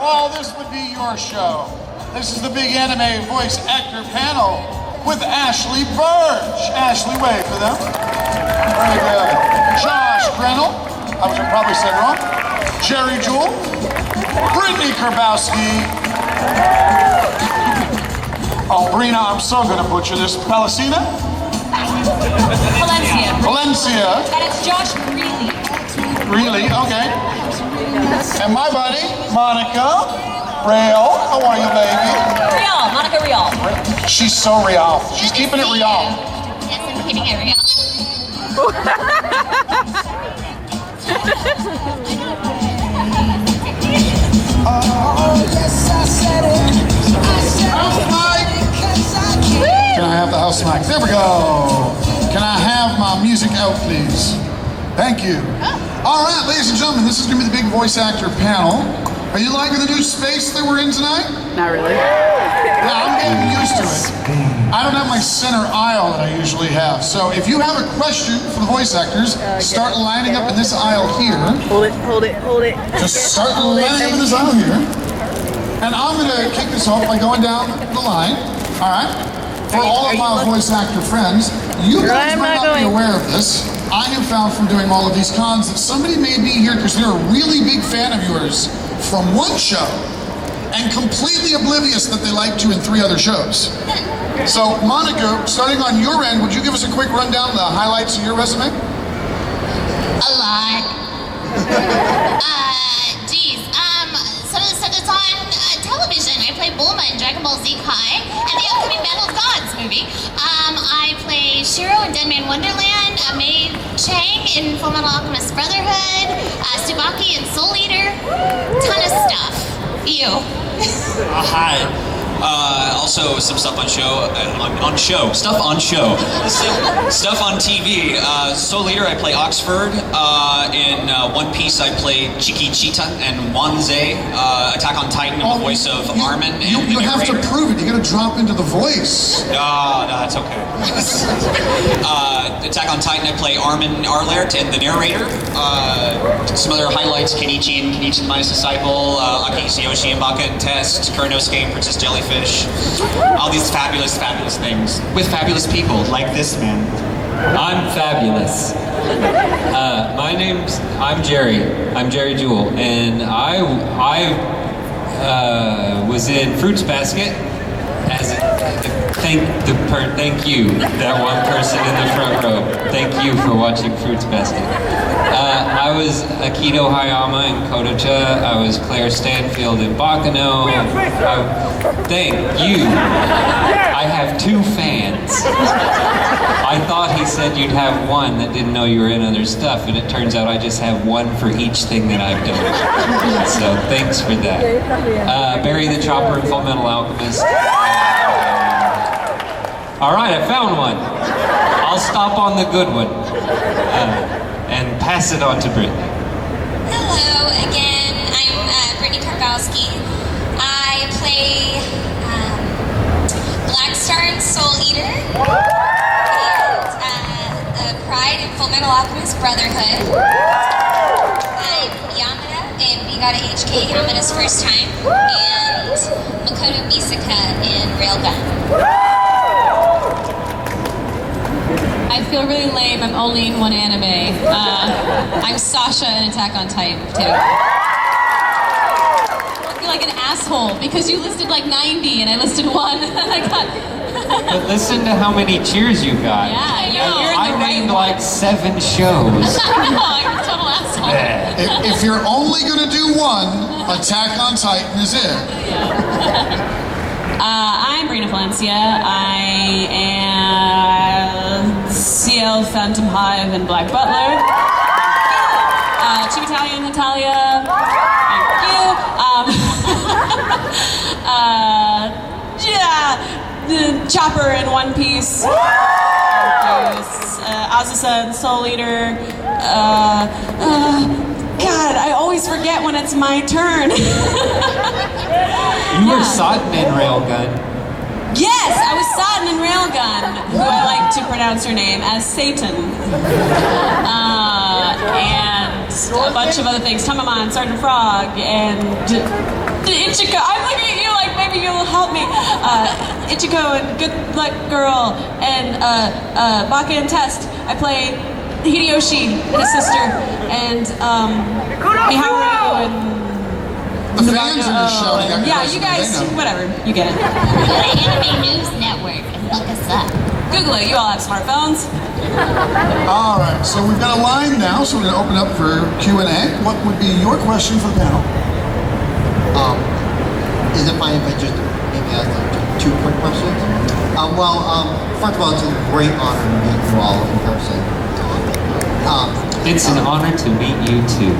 well, this would be your show. This is the big anime voice actor panel with Ashley Burch. Ashley, wave for them. Very good. Josh Grelle, I probably said wrong. Jewell. Brittney Karbowski. Oh, Brina, I'm so gonna butcher this. Palencia? Palencia. And it's Josh Grelle. Really? Okay. And my buddy, Monica Rial. How are you, baby? Rial, Monica Rial. She's so Rial. She's keeping it Rial. Yes, I'm keeping it Rial. Can I have the house mic? There we go. Can I have my music out, please? Thank you. All right, ladies and gentlemen, this is going to be the big voice actor panel. Are you liking the new space that we're in tonight? Not really. Yeah, I'm getting used to it. I don't have my center aisle that I usually have. So if you have a question for the voice actors, start lining up in this aisle here. Hold it. Just start lining up in this aisle here. And I'm going to kick this off by going down the line. All right? For all of my voice actor friends, you guys might not be aware of this. I have found from doing all of these cons that somebody may be here because they're a really big fan of yours from one show and completely oblivious that they like you in 3 other shows. So, Monica, starting on your end, would you give us a quick rundown of the highlights of your resume? A lot. Some of the stuff that's on television. I play Bulma in Dragon Ball Z Kai and the upcoming Battle of Gods movie. I play Shiro in Dead Man Wonderland, Mei Chang in Fullmetal Alchemist Brotherhood, Tsubaki in Soul Eater. Ton of stuff. You. Hi. Also some stuff on show, stuff on TV. Soul Eater, I play Oxford. In One Piece, I play Chiquita and Wanze. Attack on Titan, I'm the voice of Armin. You have to prove it. You gotta drop into the voice. No, that's okay. Attack on Titan, I play Armin Arlert and the narrator. Some other highlights: Kenichi and Kenichi, Mightiest Disciple, Akisi Yoshi and Baka and Test, Kuranosuke and Princess Jellyfish. All these fabulous things with fabulous people like this man. I'm fabulous. I'm Jerry Jewell, and I was in Fruits Basket as thank you, that one person in the front row. Thank you for watching Fruits Basket. I was Akito Hayama in Kodocha. I was Claire Stanfield in Bakano. Thank you. I have 2 fans. I thought he said you'd have 1 that didn't know you were in other stuff, and it turns out I just have 1 for each thing that I've done. So thanks for that. Barry the Chopper in Fullmetal Alchemist. All right, I found one. I'll stop on the good one and pass it on to Brittney. Hello again. I'm Brittney Karbowski. I play Black Star in Soul Eater and Pride in Fullmetal Alchemist Brotherhood. I'm Yamada in We Gotta HK Yamada's First Time and Makoto Misaka in Railgun. I feel really lame. I'm only in 1 anime. I'm Sasha in Attack on Titan, too. I feel like an asshole because you listed like 90 and I listed 1. I got... But listen to how many cheers you got. Yeah, you're in the I named right like 7 shows. I know, I'm a total asshole. If you're only gonna do 1, Attack on Titan is it. I'm Brina Palencia. I am CL Phantom Hive and Black Butler. Chibitalia and Natalia. Thank you. The Chopper in One Piece. Azusa and Soul Eater. God, I always forget when it's my turn. You were Sodden in Railgun. Yes, I was Sodden in Railgun, who I like to pronounce her name as Satan. And a bunch of other things. Tamamon, Sergeant Frog, and Ichiko, I'm looking at you like maybe you'll help me. Ichiko and Good Luck Girl and Baka and Test. I play Hideyoshi and his sister and Miharu and The fans in this show. yeah, you guys, whatever, you get it. Go to Anime News Network and look us up. Google it. You all have smartphones. All right, so we've got a line now, so we're going to open up for Q&A. What would be your question for the panel? Is it fine if I just maybe ask two quick questions? First of all, it's a great honor to meet you all in person. It's an honor to meet you too.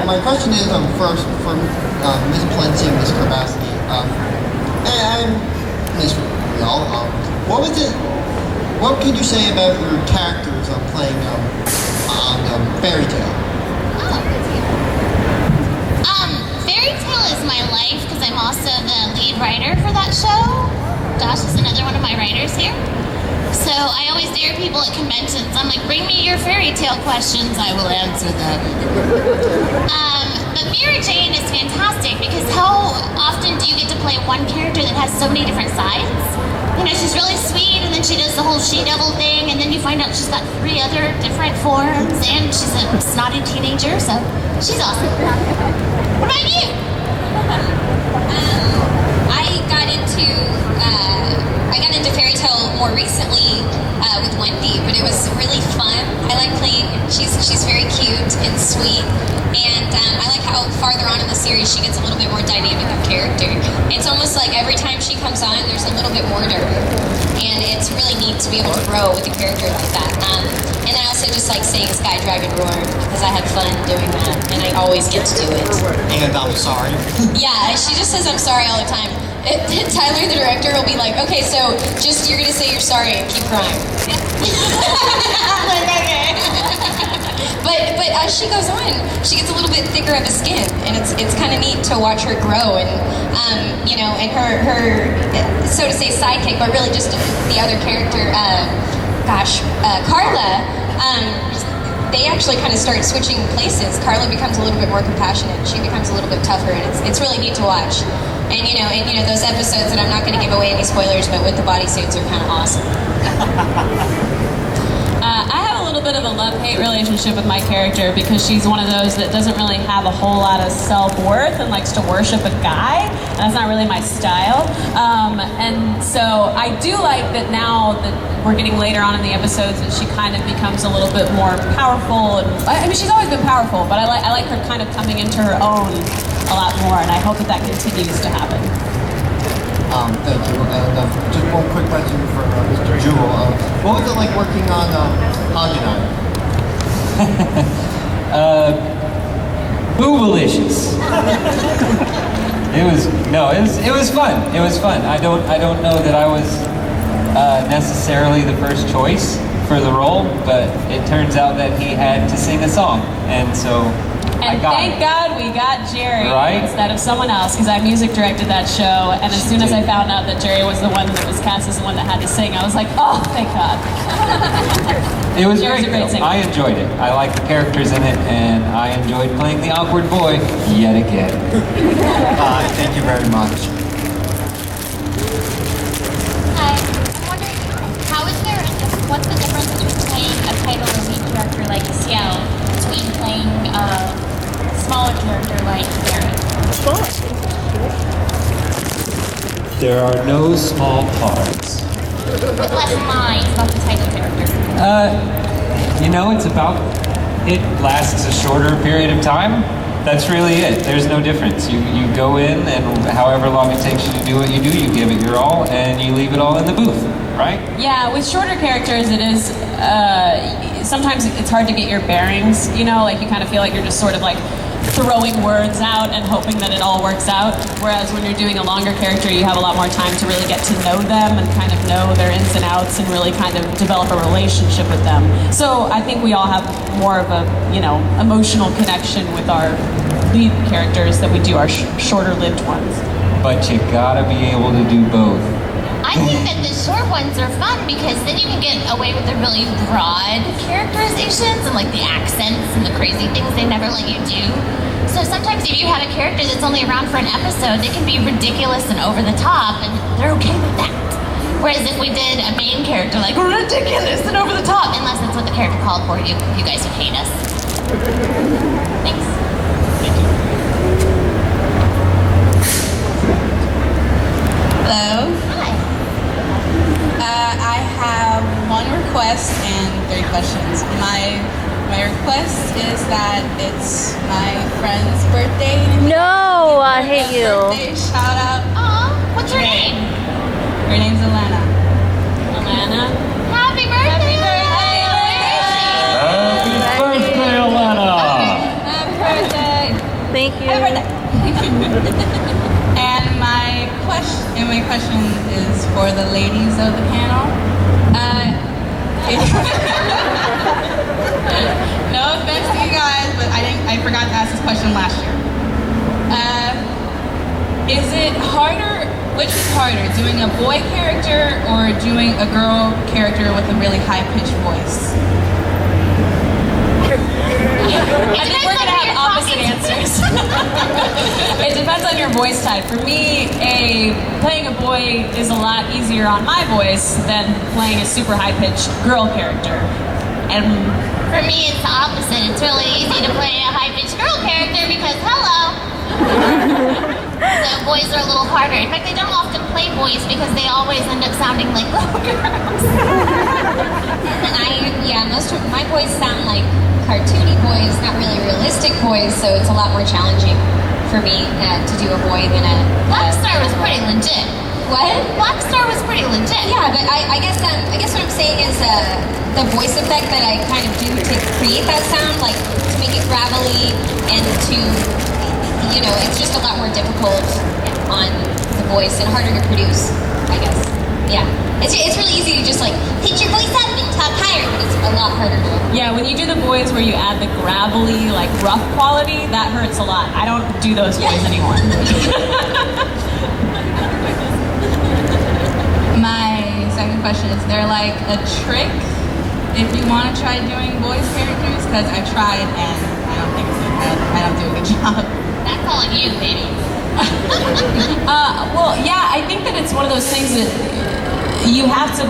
My question is first for Ms. Palencia and Ms. Karbowski, and Ms. Rial. What can you say about your characters playing on Fairy Tale? Fairy Tale is my life because I'm also the lead writer for that show. Josh is another one of my writers here. So I always dare people at conventions. I'm like, bring me your fairy tale questions, I will answer them. But Mira Jane is fantastic because how often do you get to play one character that has so many different sides? You know, she's really sweet, and then she does the whole she-devil thing, and then you find out she's got 3 other different forms, and she's a snotty teenager, so she's awesome. What about you? I got into fairy tale more recently with Wendy, but it was really fun. I like playing. She's very cute and sweet, and I like how farther on in the series she gets a little bit more dynamic of character. It's almost like every time she comes on, there's a little bit more to her, and it's really neat to be able to grow with a character like that. And I also just like saying Sky Dragon Roar because I had fun doing that, and I always get to do it. And I'm sorry. Yeah, she just says I'm sorry all the time. Tyler, the director, will be like, okay, so just you're gonna say you're sorry and keep crying. I'm like, okay. But as she goes on, she gets a little bit thicker of a skin, and it's kind of neat to watch her grow, and you know, and her so to say sidekick, but really just the other character, Carla. They actually kind of start switching places. Carla becomes a little bit more compassionate. She becomes a little bit tougher, and it's really neat to watch. And you know those episodes that I'm not going to give away any spoilers, but with the bodysuits are kind of awesome. I have a little bit of a love-hate relationship with my character because she's one of those that doesn't really have a whole lot of self-worth and likes to worship a guy. And that's not really my style. And so I do like that now that we're getting later on in the episodes that she kind of becomes a little bit more powerful. And I mean, she's always been powerful, but I like her kind of coming into her own a lot more, and I hope that continues to happen. Thank you. And just one quick question for Mr. Jewell. What was it like working on Awesomenauts? Boobalicious. It was fun. It was fun. I don't know that I was necessarily the first choice for the role, but it turns out that he had to sing a song, and so And thank God we got Jerry instead of someone else, because I music directed that show, and as soon as I found out that Jerry was the one that was cast as the one that had to sing, I was like, oh, thank God. It was great though. I enjoyed it. I liked the characters in it, and I enjoyed playing the awkward boy yet again. Thank you very much. Hi, I'm wondering, what's the difference between playing a title or lead character like Ciel between playing smaller character like Barrett? There are no small parts. With less lines about the title character. It's about, it lasts a shorter period of time. That's really it. There's no difference. You go in, and however long it takes you to do what you do, you give it your all, and you leave it all in the booth, right? Yeah, with shorter characters, it is, sometimes it's hard to get your bearings, like you kind of feel like you're just sort of like throwing words out and hoping that it all works out. Whereas when you're doing a longer character, you have a lot more time to really get to know them and kind of know their ins and outs and really kind of develop a relationship with them. So I think we all have more of a, emotional connection with our lead characters than we do our shorter-lived ones. But you gotta be able to do both. I think that the short ones are fun because then you can get away with the really broad characterizations and like the accents and the crazy things they never let you do. So sometimes if you have a character that's only around for an episode, they can be ridiculous and over the top, and they're okay with that. Whereas if we did a main character like ridiculous and over the top, unless that's what the character called for, you guys would hate us. Thanks. Hello. Hi. I have one request and 3 questions. My request is that it's my friend's birthday. No, I hate you. Birthday shout out. Aw, what's her name? Her name's Alana. Alana. Happy birthday! Happy birthday, Alana! Happy birthday. Thank you. Happy birthday. And my question is for the ladies of the panel. No offense to you guys, but I forgot to ask this question last year. Is it harder? Which is harder, doing a boy character or doing a girl character with a really high-pitched voice? I think we're gonna have opposite answers. It depends on your voice type. For me, playing a boy is a lot easier on my voice than playing a super high-pitched girl character. And For me, it's the opposite. It's really easy to play a high-pitched girl character because, hello! The boys are a little harder. In fact, they don't often play boys because they always end up sounding like little girls. And most of my boys sound like cartoony boys, not really realistic boys, so it's a lot more challenging for me to do a boy than a... Blackstar was pretty legit. What? Blackstar was pretty legit. Yeah, but I guess what I'm saying is the voice effect that I kind of do to create that sound, like to make it gravelly and to, it's just a lot more difficult on the voice and harder to produce, I guess. Yeah. It's really easy to just like pitch your voice up and talk higher, but it's a lot harder to... yeah, when you do the boys where you add the gravelly, like rough quality, that hurts a lot. I don't do those boys anymore. My second question is there like a trick if you want to try doing voice characters? Because I tried and I don't think I don't do a good job. That's all you, baby. Well, yeah, I think that it's one of those things that you have to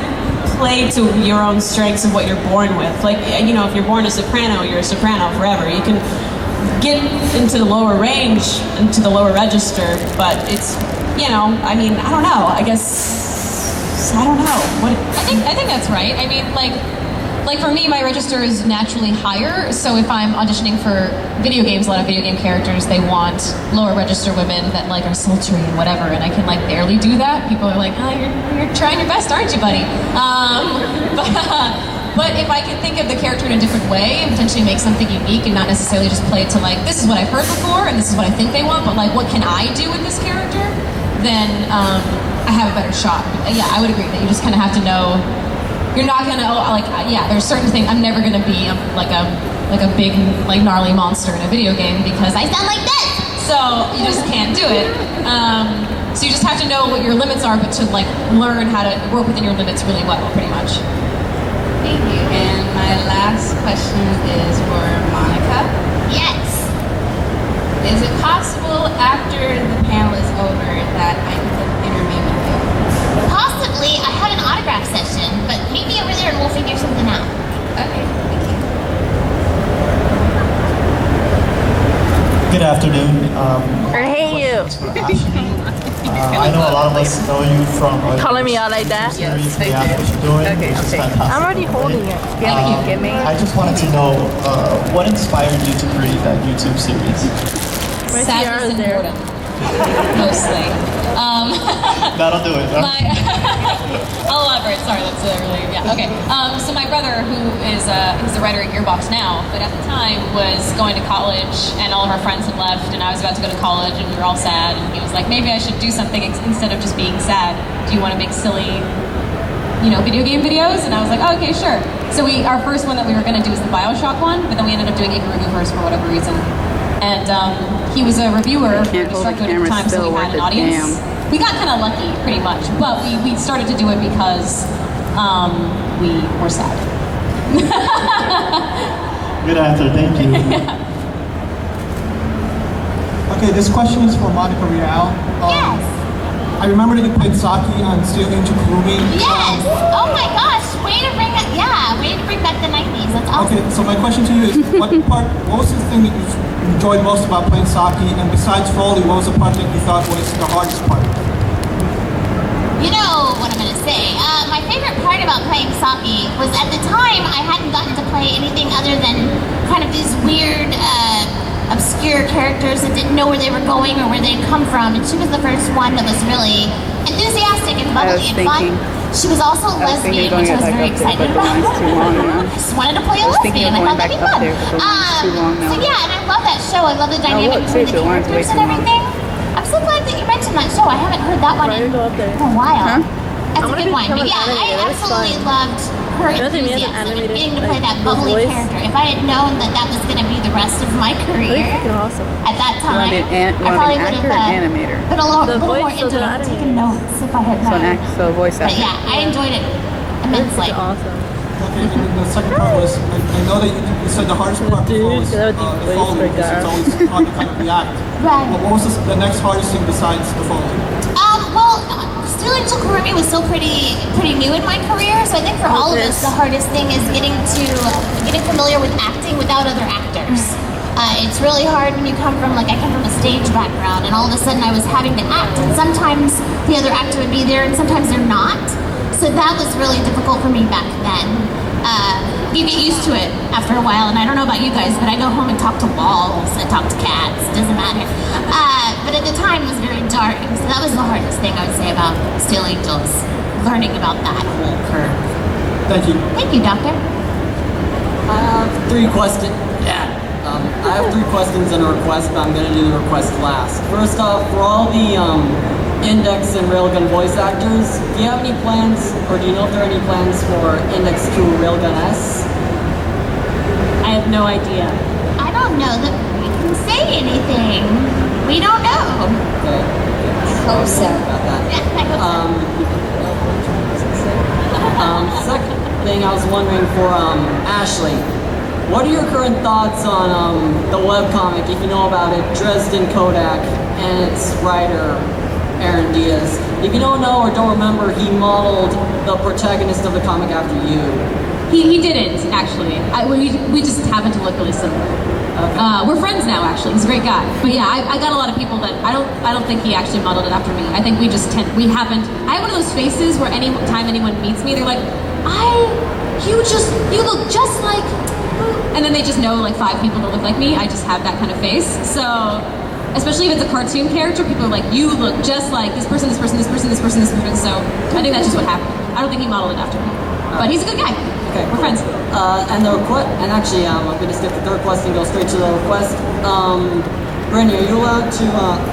play to your own strengths of what you're born with. Like, if you're born a soprano, you're a soprano forever. You can get into the lower range, into the lower register, but it's, I don't know. I don't know. I think that's right. I mean, like for me, my register is naturally higher. So if I'm auditioning for video games, a lot of video game characters, they want lower register women that like are sultry and whatever, and I can like barely do that. People are like, oh, you're trying your best, aren't you, buddy? But if I can think of the character in a different way and potentially make something unique and not necessarily just play it to like, this is what I've heard before and this is what I think they want, but like, what can I do with this character? Then I have a better shot. Yeah, I would agree that you just kind of have to know. You're not gonna there's certain things. I'm never gonna be like a big like gnarly monster in a video game because I sound like this. So you just can't do it. So you just have to know what your limits are, but to like learn how to work within your limits really well, pretty much. Thank you. And my last question is for Monica. Yes. Is it possible after the panel is over that I can interview with you? Possibly. I have an autograph session, but meet me over there and we'll figure something out. Okay, thank you. Good afternoon. I hate you. I know a lot of us know you from Calling me out like that? series we have what you're doing, which is fantastic. I'm already holding it. Give me. I just wanted to know what inspired you to create that YouTube series? My tiara is Sadness and there. boredom, mostly. That'll do it. Huh? I'll elaborate. Sorry, that's really okay. So my brother, who is he's the writer at Gearbox now, but at the time was going to college, and all of our friends had left, and I was about to go to college, and we were all sad. And he was like, maybe I should do something instead of just being sad. Do you want to make silly, video game videos? And I was like, oh, okay, sure. So our first one that we were going to do was the BioShock one, but then we ended up doing Igor Reviewers for whatever reason. And he was a reviewer for Destructoid at the time, so we had an audience. We got kind of lucky, pretty much, but we started to do it because we were sad. Good answer, thank you. Okay, this question is for Monica Rial. Yes. I remember that you played Saki on Steel Angel Kurumi. Yes. Oh my gosh. Way to bring back the 90s. That's awesome. Okay, so my question to you is, what was the thing that you enjoyed most about playing Saki? And besides Foley, what was the part that you thought was the hardest part? You know what I'm going to say. My favorite part about playing Saki was at the time I hadn't gotten to play anything other than kind of these weird, obscure characters that didn't know where they were going or where they'd come from. And she was the first one that was really enthusiastic and bubbly and fun. She was also a lesbian, which I was very excited about. I just wanted to play a lesbian. I thought that'd be fun. So yeah, and I love that show. I love the dynamic between the characters and everything. I'm so glad that you mentioned that show. I haven't heard that one in a while. That's a good one. But yeah, I absolutely loved her enthusiasm and getting to play that bubbly character. If I had known that that was going to be the rest of my career at that time, I probably would have put a little more into it, taken notes if I had known. So voice actor. But yeah, I enjoyed it immensely. Awesome. Okay, and then the second part was, I know that you said the hardest part before was the Foley, because it's always hard to kind of react. Right. What was the next hardest thing besides the Foley? Well, Steel Angel Kurumi was still pretty new in my career, so I think for all of us, the hardest thing is getting familiar with acting without other actors. It's really hard when you come from, I come from a stage background, and all of a sudden I was having to act, and sometimes the other actor would be there, and sometimes they're not. So that was really difficult for me back then. You get used to it after a while, and I don't know about you guys, but I go home and talk to walls, I talk to cats, doesn't matter. But at the time it was very dark, and so that was the hardest thing I would say about Steel Angels, learning about that whole curve. Thank you. Thank you, Doctor. I have three questions. I have three questions and a request, but I'm going to do the request last. First off, for all the Index and Railgun voice actors, do you have any plans, or do you know if there are any plans for Index to Railgun S? I have no idea. I don't know that we can say anything. We don't know. Okay. Hope so. About that. Yeah, I hope so. Second thing I was wondering for Ashley, what are your current thoughts on the webcomic, if you know about it, Dresden Kodak, and its writer, Aaron Diaz? If you don't know or don't remember, he modeled the protagonist of the comic after you. He didn't, actually. We just happen to look really similar. Okay. We're friends now, actually. He's a great guy. But yeah, I got a lot of people that I don't think he actually modeled it after me. I think we haven't. I have one of those faces where any time anyone meets me, they're like, you look just like, and then they just know 5 people that look like me. I just have that kind of face. So, especially if it's a cartoon character, people are like, you look just like this person, this person, this person, this person, this person. So I think that's just what happened. I don't think he modeled it after me. But he's a good guy. Okay, we're friends. And actually, I'm going to skip the third question and go straight to the request. Brittney, are you allowed to,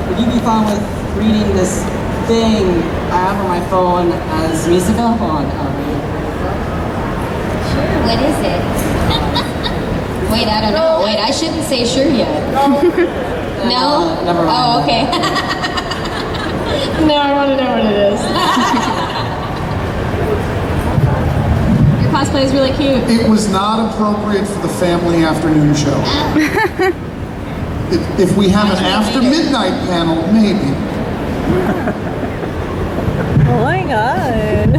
would you be fine with reading this thing I have on my phone as musica? Hold on, Sure, what is it? Wait, I don't know. Wait, I shouldn't say sure yet. No? Never mind. Oh, okay. No, I want to know what it is. Your cosplay is really cute. It was not appropriate for the family afternoon show. If we have an after midnight panel, maybe. Oh my god.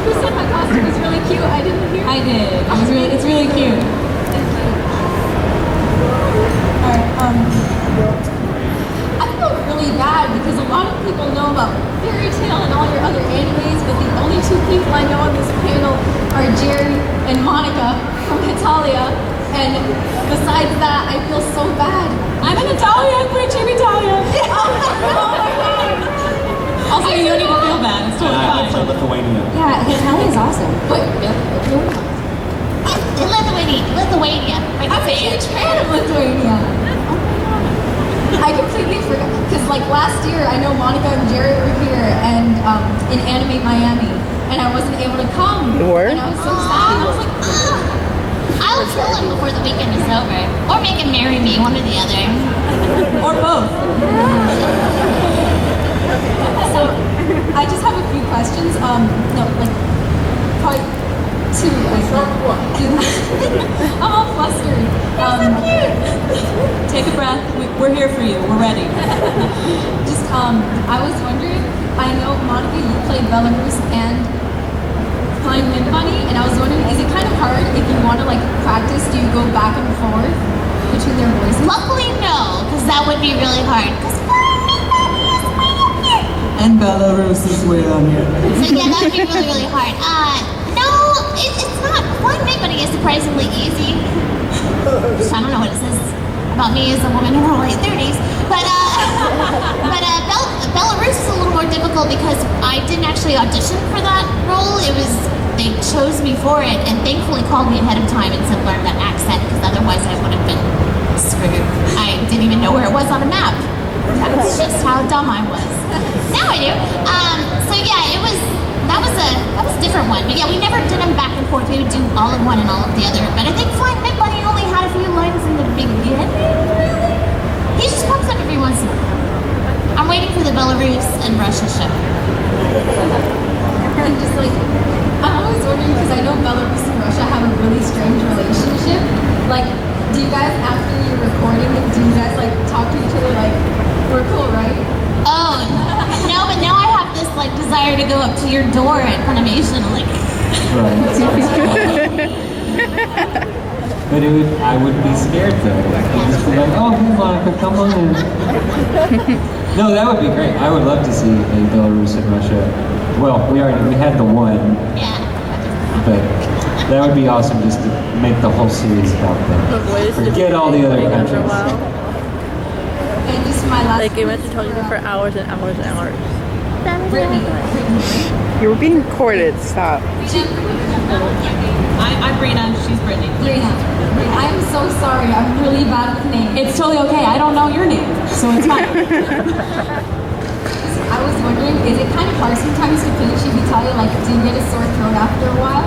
You said my costume was really cute. I didn't hear. I did. It's really cute. I feel really bad because a lot of people know about Fairy Tail and all your other animes, but the only 2 people I know on this panel are Jerry and Monica from Italia. And besides that, I feel so bad. I'm in Italia. I play Team Italia. Oh my god. Also, you don't need to feel bad. It's totally fine. I play Lithuania. Yeah, Italia is awesome. But Lithuania. I'm a huge fan of Lithuania. I completely forgot, because last year I know Monica and Jerry were here and in Animate Miami, and I wasn't able to come. You were? And I was so sad. I was like, I'll kill him before the weekend is over. Or make him marry me, one or the other. or both. So I just have a few questions. No, probably 2. I'm all flustered. You're so cute. We're here for you. We're ready. Just I was wondering. I know Monica, you played Belarus and Flying Wind Bunny, and I was wondering, is it kind of hard if you want to like practice? Do you go back and forth between their voices? Luckily, no, because that would be really hard. And Belarus is way on here. So yeah, that would be really, really hard. No, it's not. Flying Wind Bunny is surprisingly easy. I don't know what it says about me as a woman in her late 30s, but Belarus is a little more difficult because I didn't actually audition for that role. They chose me for it and thankfully called me ahead of time and said learn that accent because otherwise I would have been screwed. I didn't even know where it was on a map. That's just how dumb I was. Now I do. So yeah, that was a different one. But yeah, we never did them back and forth. We would do all of one and all of the other. But I think Flying Wind Bunny only had a few lines in the beginning. He just pops up every once in a while. I'm waiting for the Belarus and Russia show. And just like, I'm always wondering because I know Belarus and Russia have a really strange relationship. Like, do you guys, after you're recording, do you guys like talk to each other like, we're cool, right? Oh, no, but now I have this like desire to go up to your door at FUNimation, like. But I would be scared though. I'd just be like, oh, hey Monica, come on in. No, that would be great. I would love to see a Belarus and Russia. Well, we had the one. Yeah. But that would be awesome just to make the whole series about them. Forget all the other countries. And just my last. Like, I meant to tell you for hours and hours and hours. Brittney. You were being recorded. Stop. I'm Brina. She's Brittney. Brina. I'm so sorry. I'm really bad with names. It's totally okay. I don't know your name, so it's fine. I was wondering, is it kind of hard sometimes to finish Vitalia? Like, do you get a sore throat after a while?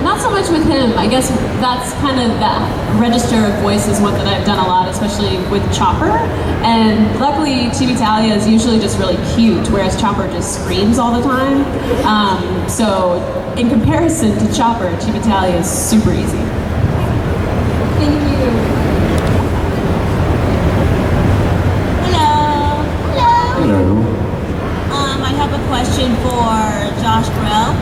Not so much with him. I guess that's kind of that register of voice is one that I've done a lot, especially with Chopper. And luckily, Chivitalia is usually just really cute, whereas Chopper just screams all the time. So in comparison to Chopper, Chivitalia is super easy. Thank you. Hello. I have a question for Josh Grelle.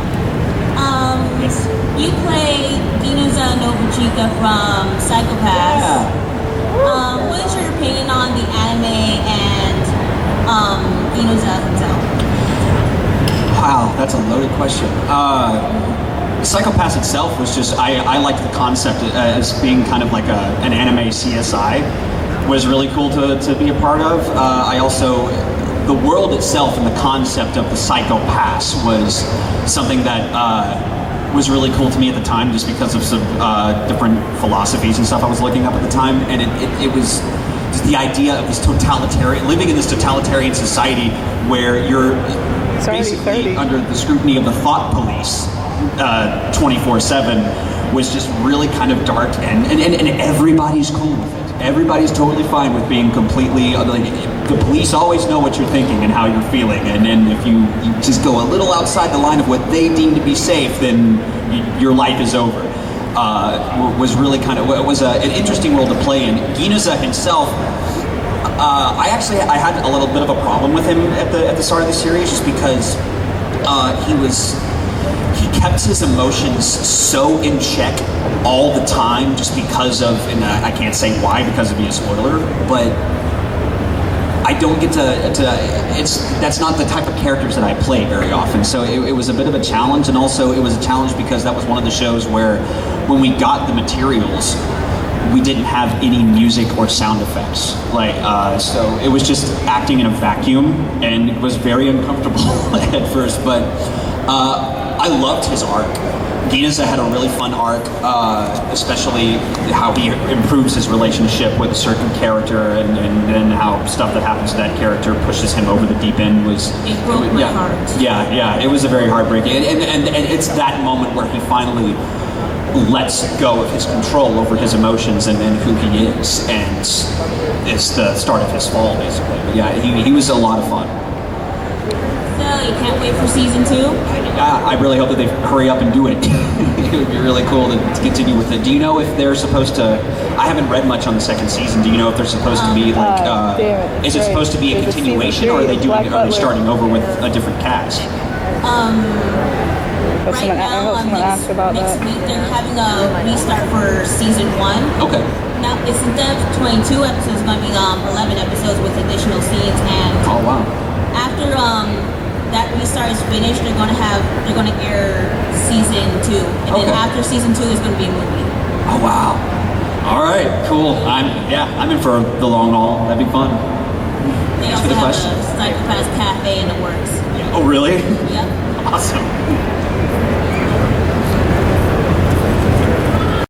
Yes. You play Ginuza Nobuchika from Psychopaths. Yeah. What is your opinion on the anime and Ginuza himself? Wow, that's a loaded question. Psychopaths itself was just, I liked the concept as being kind of like an anime CSI. Was really cool to be a part of. I also, the world itself and the concept of the Psychopaths was something that was really cool to me at the time, just because of some different philosophies and stuff I was looking up at the time, and it was just the idea of this living in this totalitarian society where you're basically under the scrutiny of the thought police 24/7 was just really kind of dark, and everybody's cool with it. Everybody's totally fine with being completely, the police always know what you're thinking and how you're feeling, and if you just go a little outside the line of what they deem to be safe, then your life is over. Was really kind of, it was an interesting role to play in. Ginuza himself, I had a little bit of a problem with him at the start of the series, just because he kept his emotions so in check all the time, just because of, and I can't say why because it'd be a spoiler, but I don't get that's not the type of characters that I play very often, so it was a bit of a challenge, and also it was a challenge because that was one of the shows where when we got the materials, we didn't have any music or sound effects, so it was just acting in a vacuum, and it was very uncomfortable at first, but I loved his arc. Ginuza had a really fun arc, especially how he improves his relationship with a certain character, and then how stuff that happens to that character pushes him over the deep end It broke my heart. Yeah, it was a very heartbreaking, and it's that moment where he finally lets go of his control over his emotions and who he is, and it's the start of his fall, basically. But yeah, he was a lot of fun. So you can't wait for season 2? I really hope that they hurry up and do it. It would be really cool to continue with it. Do you know if they're supposed to? I haven't read much on the second season. Do you know if they're supposed to be like? Is it supposed to be a continuation, or are they doing? Are they starting over with a different cast? Right now, next week they're having a restart for season 1. Okay. Now it's instead of 22 episodes, it's going to be 11 episodes with additional scenes. And oh wow! After that restart is finished, they're going to air season 2, and then after season 2, there's going to be a movie. Oh wow! All right, cool. I'm in for the long haul. That'd be fun. They also have a Psychopaths Cafe in the works. Oh really? Yep. Awesome.